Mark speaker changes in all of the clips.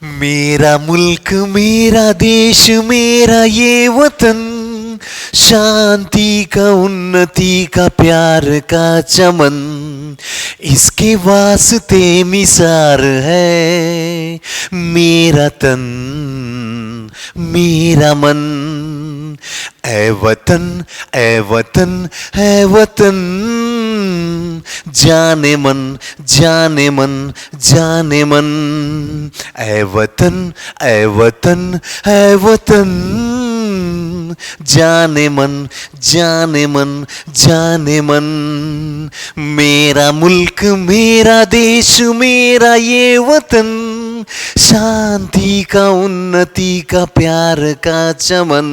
Speaker 1: मेरा मुल्क मेरा देश मेरा ये वतन, शांति का उन्नति का प्यार का चमन, इसके वास्ते मिसार है मेरा तन मेरा मन। ऐ वतन ऐ वतन ऐ वतन, जाने मन जाने मन जाने मन। ऐ वतन ऐ वतन ऐ वतन, जाने मन जाने मन जाने मन। मेरा मुल्क मेरा देश मेरा ये वतन, शांति का उन्नति का प्यार का चमन।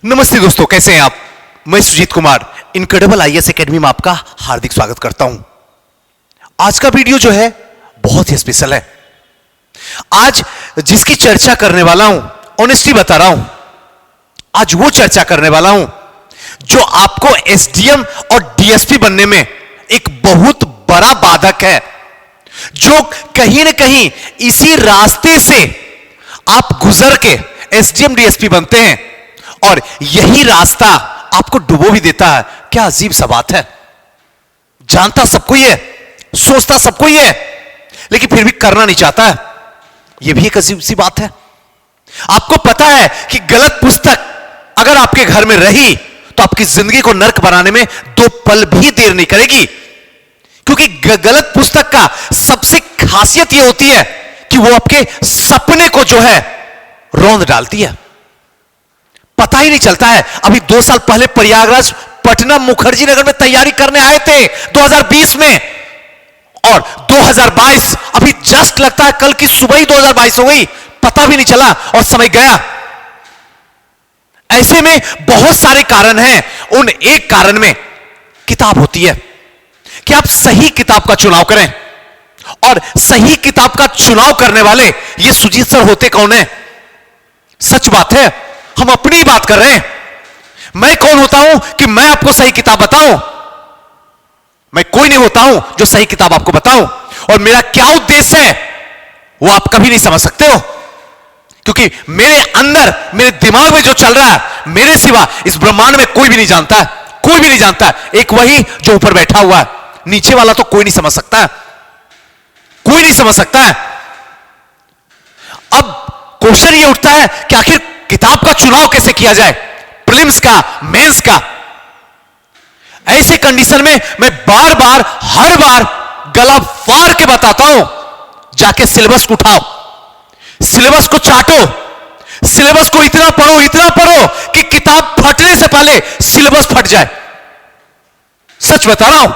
Speaker 1: नमस्ते दोस्तों, कैसे हैं आप? मैं Sujeet Kumar Incredible IAS Academy में आपका हार्दिक स्वागत करता हूं। आज का वीडियो जो है बहुत ही स्पेशल है। आज जिसकी चर्चा करने वाला हूं, ऑनेस्टली बता रहा हूं, आज वो चर्चा करने वाला हूं जो आपको एसडीएम और डीएसपी बनने में एक बहुत बड़ा बाधक है, जो कहीं ना कहीं इसी रास्ते से आप गुजर के एसडीएम डीएसपी बनते हैं और यही रास्ता आपको डुबो भी देता है। क्या अजीब सा बात है। जानता सबको ही है, सोचता सबको ही है, लेकिन फिर भी करना नहीं चाहता है। यह भी एक अजीब सी बात है। आपको पता है कि गलत पुस्तक अगर आपके घर में रही तो आपकी जिंदगी को नर्क बनाने में 2 पल भी देर नहीं करेगी, क्योंकि गलत पुस्तक का सबसे खासियत यह होती है कि वो आपके सपने को जो है रौंद डालती है। पता ही नहीं चलता है। अभी 2 साल पहले प्रयागराज पटना मुखर्जी नगर में तैयारी करने आए थे 2020 में, और 2022 अभी जस्ट लगता है कल की सुबह ही 2022 हो गई, पता भी नहीं चला और समय गया। ऐसे में बहुत सारे कारण हैं। उन एक कारण में किताब होती है कि आप सही किताब का चुनाव करें, और सही किताब का चुनाव करने वाले ये सुजीत सर होते कौन है? सच बात है, हम अपनी ही बात कर रहे हैं। मैं कौन होता हूं कि मैं आपको सही किताब बताऊं? मैं कोई नहीं होता हूं जो सही किताब आपको बताऊं, और मेरा क्या उद्देश्य है वो आप कभी नहीं समझ सकते हो, क्योंकि मेरे अंदर मेरे दिमाग में जो चल रहा है मेरे सिवा इस ब्रह्मांड में कोई भी नहीं जानता है। कोई भी नहीं जानता है, एक वही जो ऊपर बैठा हुआ है, नीचे वाला तो कोई नहीं समझ सकता है, कोई नहीं समझ सकता है। अब क्वेश्चन ये उठता है कि आखिर किताब का चुनाव कैसे किया जाए, प्रीलिम्स का, मेंस का। ऐसे कंडीशन में मैं बार बार हर बार गला फाड़ के बताता हूं, जाके सिलेबस को उठाओ, सिलेबस को चाटो, सिलेबस को इतना पढ़ो कि किताब फटने से पहले सिलेबस फट जाए। सच बता रहा हूं।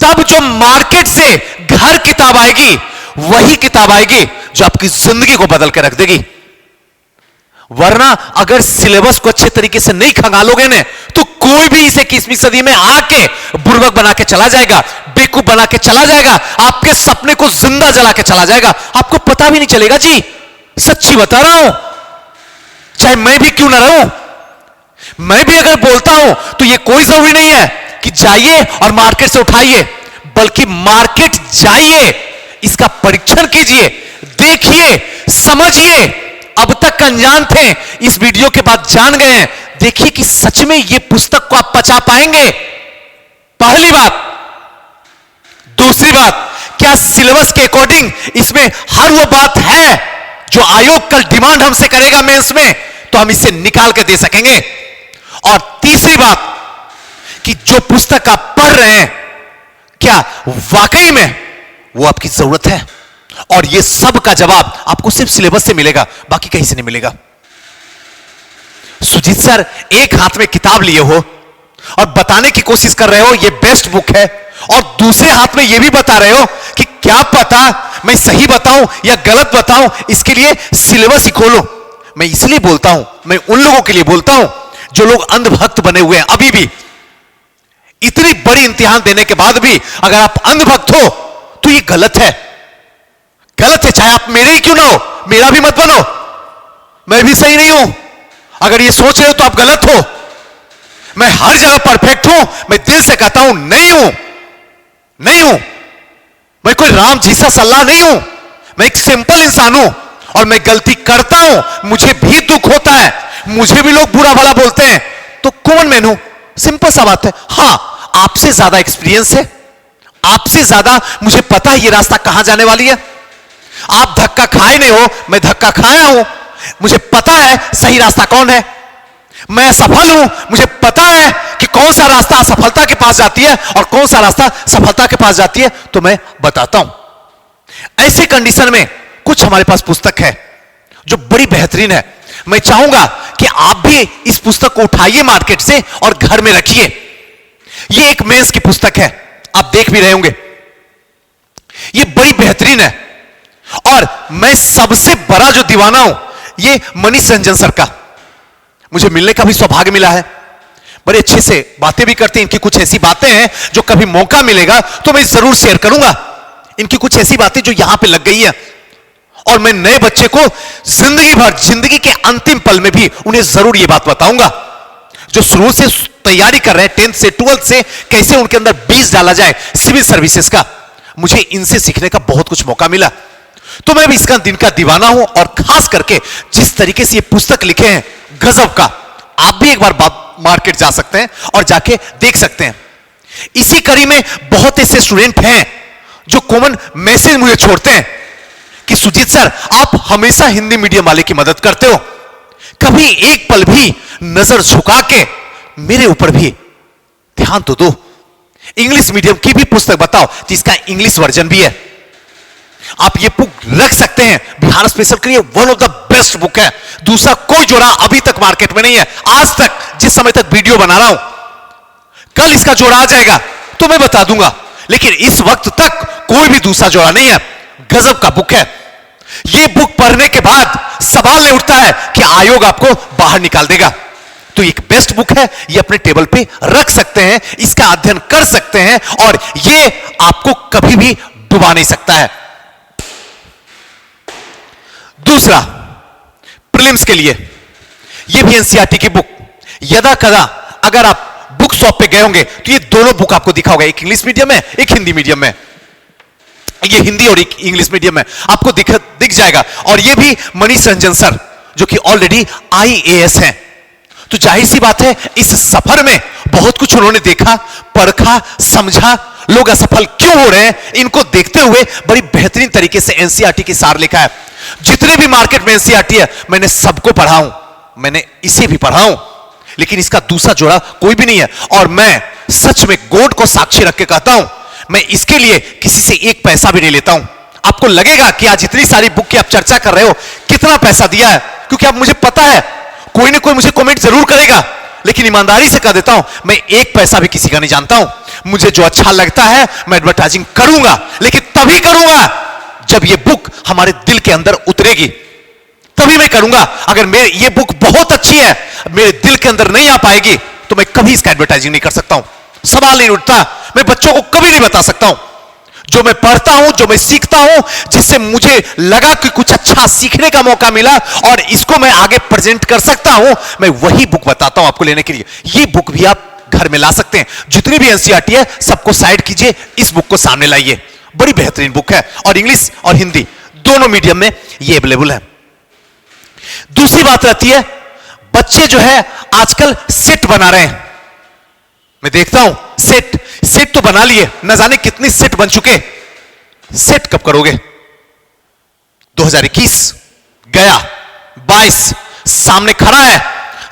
Speaker 1: तब जो मार्केट से घर किताब आएगी वही किताब आएगी जो आपकी जिंदगी को बदल के रख देगी। वरना अगर सिलेबस को अच्छे तरीके से नहीं खंगालोगे ने तो कोई भी इसे 21वीं सदी में आके बुर्बक बना के चला जाएगा, बेवकूफ बना के चला जाएगा, आपके सपने को जिंदा जला के चला जाएगा, आपको पता भी नहीं चलेगा। जी सच्ची बता रहा हूं, चाहे मैं भी क्यों ना रहूं। मैं भी अगर बोलता हूं तो यह कोई जरूरी नहीं है कि जाइए और मार्केट से उठाइए, बल्कि मार्केट जाइए, इसका परीक्षण कीजिए, देखिए, समझिए। अब तक अनजान थे, इस वीडियो के बाद जान गए हैं। देखिए कि सच में यह पुस्तक को आप पचा पाएंगे। पहली बात। दूसरी बात, क्या सिलेबस के अकॉर्डिंग इसमें हर वो बात है जो आयोग कल डिमांड हमसे करेगा मेंस में, तो हम इसे निकाल के दे सकेंगे। और तीसरी बात कि जो पुस्तक आप पढ़ रहे हैं क्या वाकई में वो आपकी जरूरत है, और ये सब का जवाब आपको सिर्फ सिलेबस से मिलेगा, बाकी कहीं से नहीं मिलेगा। सुजीत सर एक हाथ में किताब लिए हो और बताने की कोशिश कर रहे हो ये बेस्ट बुक है, और दूसरे हाथ में ये भी बता रहे हो कि क्या पता मैं सही बताऊं या गलत बताऊं, इसके लिए सिलेबस ही खोलो। मैं इसलिए बोलता हूं, मैं उन लोगों के लिए बोलता हूं जो लोग अंधभक्त बने हुए हैं। अभी भी इतनी बड़ी इम्तिहान देने के बाद भी अगर आप अंधभक्त हो तो ये गलत है, गलत है। चाहे आप मेरे ही क्यों ना हो, मेरा भी मत बनो, मैं भी सही नहीं हूं। अगर ये सोच रहे हो तो आप गलत हो। मैं हर जगह परफेक्ट हूं। मैं दिल से कहता हूं नहीं हूं, नहीं हूं। मैं कोई राम जी सा सलाह नहीं हूं। मैं एक सिंपल इंसान हूं और मैं गलती करता हूं। मुझे भी दुख होता है, मुझे भी लोग बुरा भला बोलते हैं, तो कॉमन मैन हूं। सिंपल सा बात है। हां, आपसे ज्यादा एक्सपीरियंस है, आपसे ज्यादा मुझे पता है ये रास्ता कहां जाने वाली है। आप धक्का खाए नहीं हो, मैं धक्का खाया हूं। मुझे पता है सही रास्ता कौन है। मैं सफल हूं, मुझे पता है कि कौन सा रास्ता असफलता के पास जाती है और कौन सा रास्ता सफलता के पास जाती है, तो मैं बताता हूं। ऐसे कंडीशन में कुछ हमारे पास पुस्तक है जो बड़ी बेहतरीन है। मैं चाहूंगा कि आप भी इस पुस्तक को उठाइए मार्केट से और घर में रखिए। यह एक मेंस की पुस्तक है, आप देख भी रहे होंगे। यह बड़ी बेहतरीन है और मैं सबसे बड़ा जो दीवाना हूं ये मनीष रंजन सर का। मुझे मिलने का भी सौभाग्य मिला है। बड़े अच्छे से बातें भी करते हैं। इनकी कुछ ऐसी बातें हैं जो कभी मौका मिलेगा तो मैं जरूर शेयर करूंगा। इनकी कुछ ऐसी बातें जो यहां पे लग गई है और मैं नए बच्चे को जिंदगी भर, जिंदगी के अंतिम पल में भी उन्हें जरूर यह बात बताऊंगा। जो शुरू से तैयारी कर रहे हैं 10th से 12th से, कैसे उनके अंदर बीज डाला जाए सिविल सर्विसेज का, मुझे इनसे सीखने का बहुत कुछ मौका मिला। तो मैं भी इसका दिन का दीवाना हूं और खास करके जिस तरीके से ये पुस्तक लिखे हैं गजब का। आप भी एक बार मार्केट जा सकते हैं और जाके देख सकते हैं। इसी कड़ी में बहुत ऐसे स्टूडेंट हैं जो कॉमन मैसेज मुझे छोड़ते हैं कि सुजीत सर, आप हमेशा हिंदी मीडियम वाले की मदद करते हो, कभी एक पल भी नजर झुका के मेरे ऊपर भी ध्यान तो दो। इंग्लिश मीडियम की भी पुस्तक बताओ जिसका इंग्लिश वर्जन भी है। आप ये बुक रख सकते हैं। बिहार स्पेशल के लिए one of the best book है। दूसरा कोई जोड़ा अभी तक मार्केट में नहीं है, आज तक, जिस समय तक वीडियो बना रहा हूं। कल इसका जोड़ा आ जाएगा तो मैं बता दूंगा, लेकिन इस वक्त तक कोई भी दूसरा जोड़ा नहीं है। गजब का बुक है। यह बुक पढ़ने के बाद सवाल नहीं उठता है कि आयोग आपको बाहर निकाल देगा। तो एक बेस्ट बुक है, ये अपने टेबल पे रख सकते हैं, इसका अध्ययन कर सकते हैं और ये आपको कभी भी डुबा नहीं सकता है। दूसरा, प्रीलिम्स के लिए यह भी एनसीईआरटी की बुक। यदा कदा अगर आप बुक शॉप पे गए होंगे तो ये दोनों बुक आपको दिखा होगा, एक इंग्लिश मीडियम में, एक हिंदी मीडियम में। ये हिंदी और एक इंग्लिश मीडियम में आपको दिख जाएगा। और ये भी मनीष रंजन सर जो कि ऑलरेडी आईएएस हैं। तो जाहिर सी बात है इस सफर में बहुत कुछ उन्होंने देखा, परखा, समझा। लोग असफल क्यों हो रहे हैं, इनको देखते हुए बड़ी बेहतरीन तरीके से एनसीईआरटी की सार लिखा है। जितने भी मार्केट में एनसीईआरटी है मैंने सबको पढ़ा हूं, मैंने इसे भी पढ़ा हूं, लेकिन इसका दूसरा जोड़ा कोई भी नहीं है। और मैं सच में गॉड को साक्षी रख के कहता हूं, मैं इसके लिए किसी से एक पैसा भी नहीं लेता हूं। आपको लगेगा कि आज इतनी सारी बुक की आप चर्चा कर रहे हो, कितना पैसा दिया है, क्योंकि अब मुझे पता है कोई ना कोई मुझे कमेंट जरूर करेगा, लेकिन ईमानदारी से कह देता हूं मैं एक पैसा भी किसी का नहीं जानता हूं। मुझे जो अच्छा लगता है मैं एडवर्टाइजिंग करूंगा, लेकिन तभी करूंगा जब ये बुक हमारे दिल के अंदर उतरेगी, तभी मैं करूंगा। अगर मेरी ये बुक बहुत अच्छी है, मेरे दिल के अंदर नहीं आ पाएगी, तो मैं कभी इसका एडवर्टाइजिंग नहीं कर सकता हूं। सवाल नहीं उठता। मैं बच्चों को कभी नहीं बता सकता हूं जो मैं पढ़ता हूं, जो मैं सीखता हूं, जिससे मुझे लगा कि कुछ अच्छा सीखने का मौका मिला और इसको मैं आगे प्रेजेंट कर सकता हूं, मैं वही बुक बताता हूं आपको लेने के लिए। ये बुक भी आप घर में ला सकते हैं। जितनी भी एनसीईआरटी है सबको साइड कीजिए, इस बुक को सामने लाइए। बड़ी बेहतरीन बुक है और इंग्लिश और हिंदी दोनों मीडियम में ये अवेलेबल है। दूसरी बात रहती है, बच्चे जो है आजकल सेट बना रहे हैं। मैं देखता हूं सेट तो बना लिए, न जाने कितनी सेट बन चुके। सेट कब करोगे? 2021 गया, 22 सामने खड़ा है,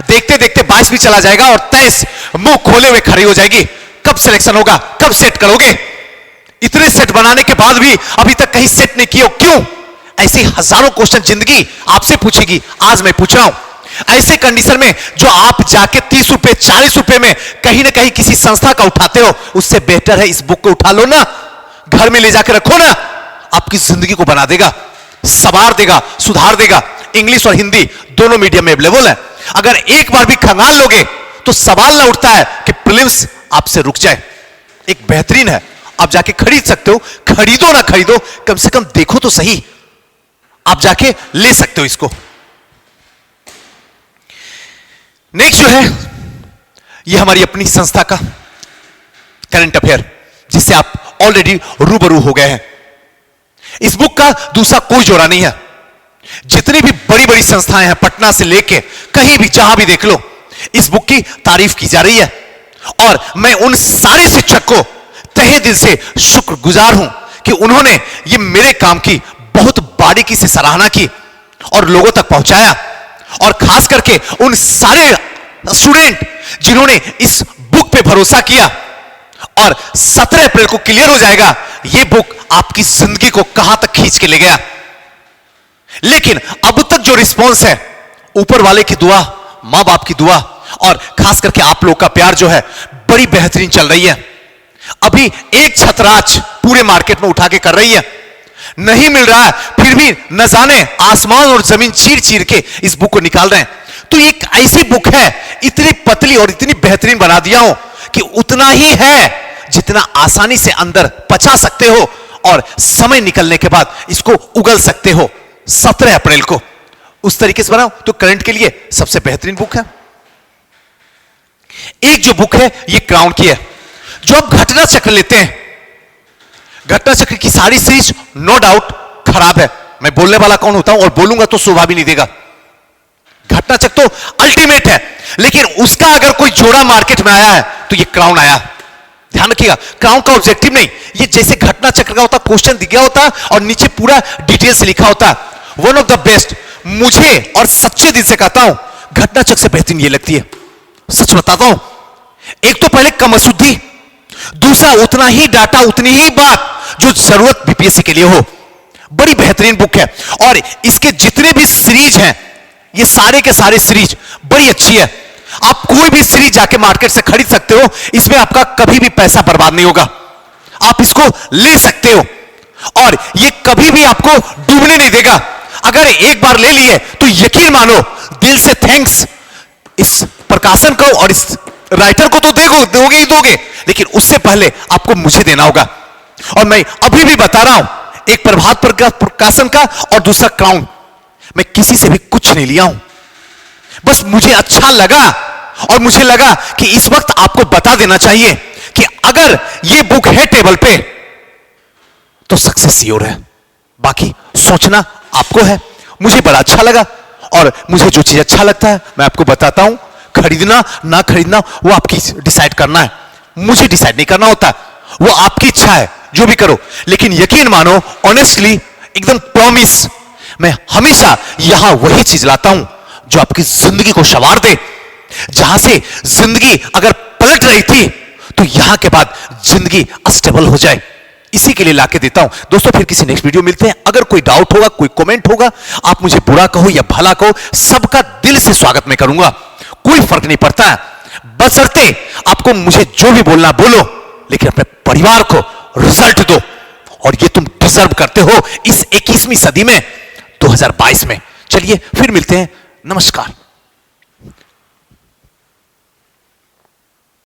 Speaker 1: देखते देखते 22 भी चला जाएगा और 23 मुंह खोले हुए खड़ी हो जाएगी। कब सिलेक्शन होगा, कब सेट करोगे? इतने सेट बनाने के बाद भी अभी तक कहीं सेट नहीं किए, क्यों? ऐसे हजारों क्वेश्चन जिंदगी आपसे पूछेगी। आज मैं पूछ रहा हूं। ऐसे कंडीशन में जो आप जाके 30 रुपए 40 रुपए में कहीं ना कहीं किसी संस्था का उठाते हो, उससे बेहतर है इस बुक को उठा लो ना, घर में ले जाकर रखो ना। आपकी जिंदगी को बना देगा, संवार देगा, सुधार देगा। इंग्लिश और हिंदी दोनों मीडियम में अवेलेबल है। अगर एक बार भी खंगाल लोगे तो सवाल ना उठता है कि प्रीलिम्स आपसे रुक जाए। एक बेहतरीन है, आप जाके खरीद सकते हो। खरीदो ना खरीदो, कम से कम देखो तो सही। आप जाके ले सकते हो इसको। नेक्स्ट जो है ये हमारी अपनी संस्था का करंट अफेयर, जिससे आप ऑलरेडी रूबरू हो गए हैं। इस बुक का दूसरा कोई जोड़ा नहीं है। जितनी भी बड़ी बड़ी संस्थाएं हैं, पटना से लेके कहीं भी जहां भी देख लो, इस बुक की तारीफ की जा रही है। और मैं उन सारे शिक्षक को तहे दिल से शुक्रगुजार हूं कि उन्होंने ये मेरे काम की बहुत बारीकी से सराहना की और लोगों तक पहुंचाया। और खास करके उन सारे स्टूडेंट जिन्होंने इस बुक पे भरोसा किया। और 17 अप्रैल को क्लियर हो जाएगा ये बुक आपकी जिंदगी को कहां तक खींच के ले गया। लेकिन अब तक जो रिस्पॉन्स है, ऊपर वाले की दुआ, मां बाप की दुआ और खास करके आप लोग का प्यार जो है बड़ी बेहतरीन चल रही है। अभी एक छतराच पूरे मार्केट में उठा के कर रही है, नहीं मिल रहा है, फिर भी न जाने आसमान और जमीन चीर चीर के इस बुक को निकाल रहे हैं। तो एक ऐसी बुक है, इतनी पतली और इतनी बेहतरीन बना दिया हूं कि उतना ही है जितना आसानी से अंदर पचा सकते हो और समय निकलने के बाद इसको उगल सकते हो। 17 अप्रैल को उस तरीके से बनाओ तो करंट के लिए सबसे बेहतरीन बुक है। एक जो बुक है ये क्राउन की है, जो आप घटना चक्र लेते हैं। घटना चक्र की सारी सीरीज नो डाउट खराब है, मैं बोलने वाला कौन होता हूं और बोलूंगा तो शोभा भी नहीं देगा। घटना चक्र तो अल्टीमेट है, लेकिन उसका अगर कोई जोड़ा मार्केट में आया है तो ये क्राउन आया। ध्यान रखिएगा, क्राउन का ऑब्जेक्टिव नहीं, ये जैसे घटना चक्र का होता, क्वेश्चन दिया होता और नीचे पूरा डिटेल से लिखा होता। वन ऑफ द बेस्ट, मुझे और सच्चे दिल से कहता हूं घटना चक्र से बेहतरीन ये लगती है। सच बताता हूं, एक तो पहले कमसुद्धि, दूसरा उतना ही डाटा, उतनी ही बात जो जरूरत बीपीएससी के लिए हो। बड़ी बेहतरीन बुक है और इसके जितने भी सीरीज हैं, ये सारे के सारे सीरीज बड़ी अच्छी है। आप कोई भी सीरीज जाके मार्केट से खरीद सकते हो, इसमें आपका कभी भी पैसा बर्बाद नहीं होगा। आप इसको ले सकते हो और ये कभी भी आपको डूबने नहीं देगा। अगर एक बार ले लिए तो यकीन मानो, दिल से थैंक्स इस प्रकाशन को और इस राइटर को तो दोगे ही दोगे, लेकिन उससे पहले आपको मुझे देना होगा। और मैं अभी भी बता रहा हूं, एक प्रभात प्रकाशन का और दूसरा क्राउन, मैं किसी से भी कुछ नहीं लिया हूं, बस मुझे अच्छा लगा और मुझे लगा कि इस वक्त आपको बता देना चाहिए कि अगर ये बुक है टेबल पे तो सक्सेस श्योर है। बाकी सोचना आपको है। मुझे बड़ा अच्छा लगा और मुझे जो चीज अच्छा लगता है मैं आपको बताता हूं। खरीदना ना खरीदना वो आपकी डिसाइड करना है, मुझे डिसाइड नहीं करना होता, वो आपकी इच्छा है, जो भी करो। लेकिन यकीन मानो, ऑनेस्टली, एकदम प्रॉमिस, मैं हमेशा यहां वही चीज लाता हूं जो आपकी जिंदगी को संवार दे। जहां से जिंदगी अगर पलट रही थी तो यहां के बाद जिंदगी अस्टेबल हो जाए, इसी के लिए लाके देता हूं। दोस्तों फिर किसी नेक्स्ट वीडियो मिलते हैं। अगर कोई डाउट होगा, कोई कमेंट होगा, आप मुझे बुरा कहो या भला कहो, सबका दिल से स्वागत मैं करूंगा, कोई फर्क नहीं पड़ता है। बशर्ते आपको मुझे जो भी बोलना बोलो, लेकिन अपने परिवार को रिजल्ट दो और ये तुम डिजर्व करते हो इस 21वीं सदी में, 2022 में। चलिए फिर मिलते हैं, नमस्कार।